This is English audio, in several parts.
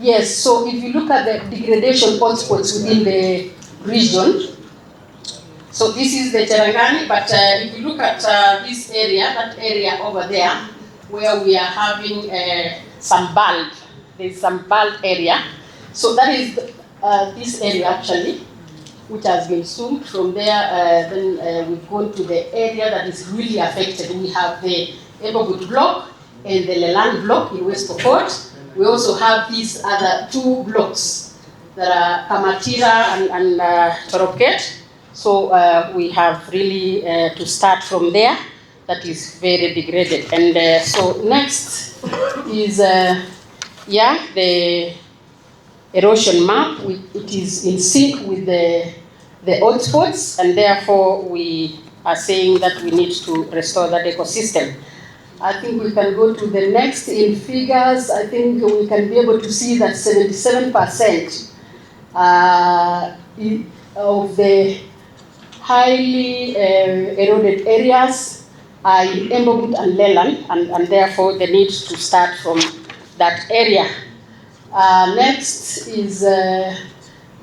Yes, so if you look at the degradation hotspots within the region, so this is the Cherangani, but if you look at this area, that area over there, where we are having some bulb, there's some bulb area. So that is this area actually, which has been zoomed from there. Then we've gone to the area that is really affected. We have the Ebogut block and the Leland block in West Pokot. We also have these other two blocks that are Kamatira and Toroket. So we have really to start from there. That is very degraded. And so next is the erosion map. It is in sync with the hotspots, and therefore we are saying that we need to restore that ecosystem. I think we can go to the next in figures. I think we can be able to see that 77% of the highly eroded areas are in Embobut and Leland, and therefore the need to start from that area. Next is the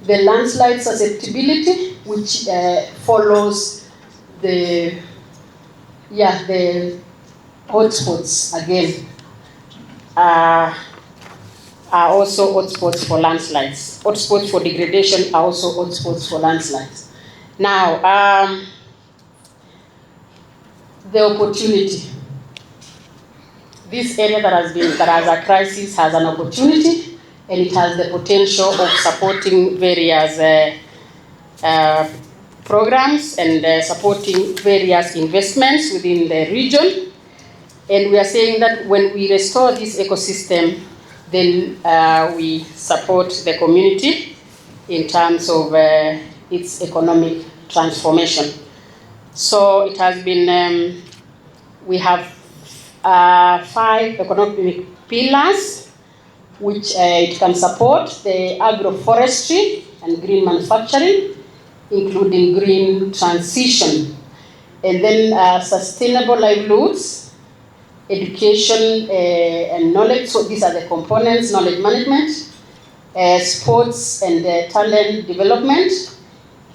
landslide susceptibility, which follows the hotspots again. Are also hotspots for landslides. Hotspots for degradation are also hotspots for landslides. Now, the opportunity. This area that has a crisis has an opportunity, and it has the potential of supporting various programs and supporting various investments within the region. And we are saying that when we restore this ecosystem, then we support the community in terms of its economic transformation. So it has been, we have 5 economic pillars which it can support: the agroforestry and green manufacturing, including green transition, and then sustainable livelihoods, education and knowledge. So these are the components: knowledge management, sports and talent development,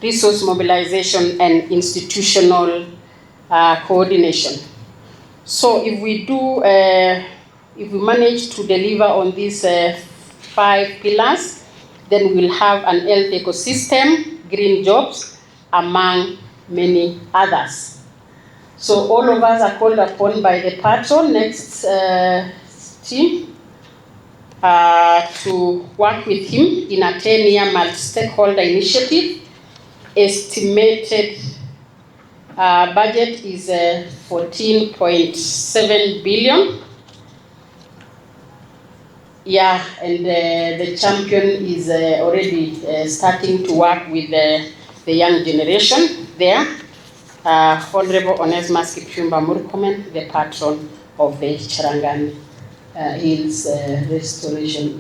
resource mobilization, and institutional coordination. So if we do, if we manage to deliver on these 5 pillars, then we'll have an healthy ecosystem, green jobs, among many others. So all of us are called upon by the patron, next team, to work with him in a 10-year multi-stakeholder initiative. Estimated budget is 14.7 billion. Yeah, and the champion is already starting to work with the young generation there. Honorable Onesmus Kipchumba Murkomen, the patron of the Cherangani Hills Restoration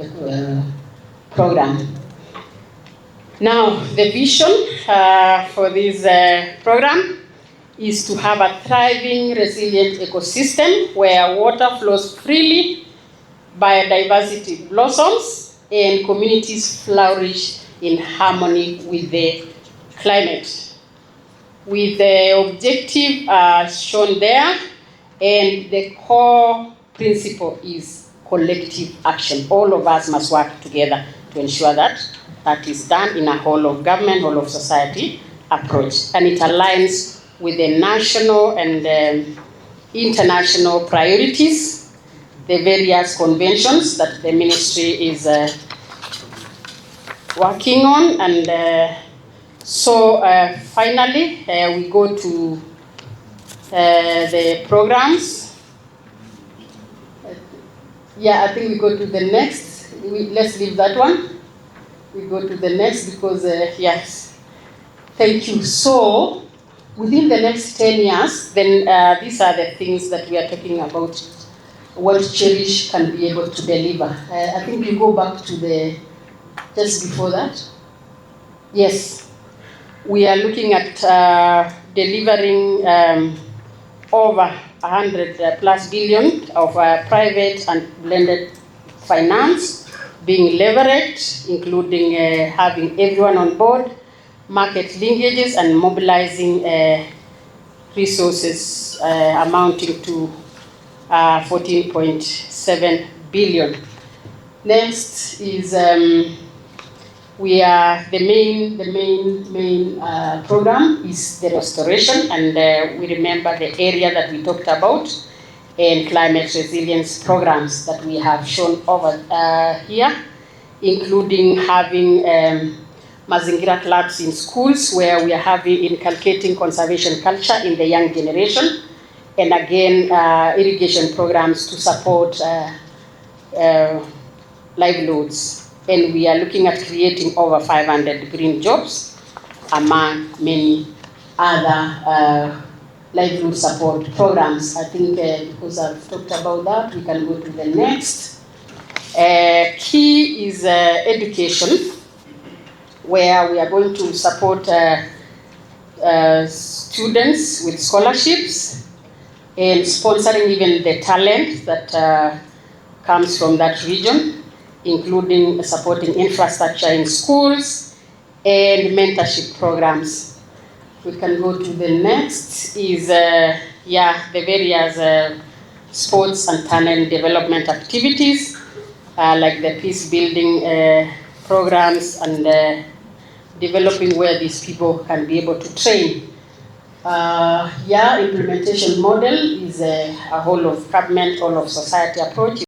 Program. Now, the vision for this program is to have a thriving, resilient ecosystem where water flows freely, biodiversity blossoms, and communities flourish in harmony with the climate. With the objective shown there, and the core principle is collective action. All of us must work together to ensure that that is done in a whole of government, whole of society approach. And it aligns with the national and international priorities, the various conventions that the ministry is working on. And so finally, we go to the programs. Yeah, I think we go to the next. Let's leave that one. We go to the next because, yes, thank you. So within the next 10 years, then these are the things that we are talking about, what Cherish can be able to deliver. I think we go back to the, just before that. Yes, we are looking at delivering over 100+ billion of private and blended finance being leveraged, including having everyone on board, market linkages, and mobilizing resources amounting to 14.7 billion. Next is we are the main program is the restoration, and we remember the area that we talked about, and climate resilience programs that we have shown over here, including having Mazingira clubs in schools where we are inculcating conservation culture in the young generation, and again irrigation programs to support livelihoods. And we are looking at creating over 500 green jobs among many other livelihood support programs. I think because I've talked about that, we can go to the next. Key is education, where we are going to support students with scholarships and sponsoring even the talent that comes from that region, including supporting infrastructure in schools and mentorship programs. We can go to the next is the various sports and talent development activities, like the peace building programs and developing where these people can be able to train. Implementation model is a whole of government, whole of society approach.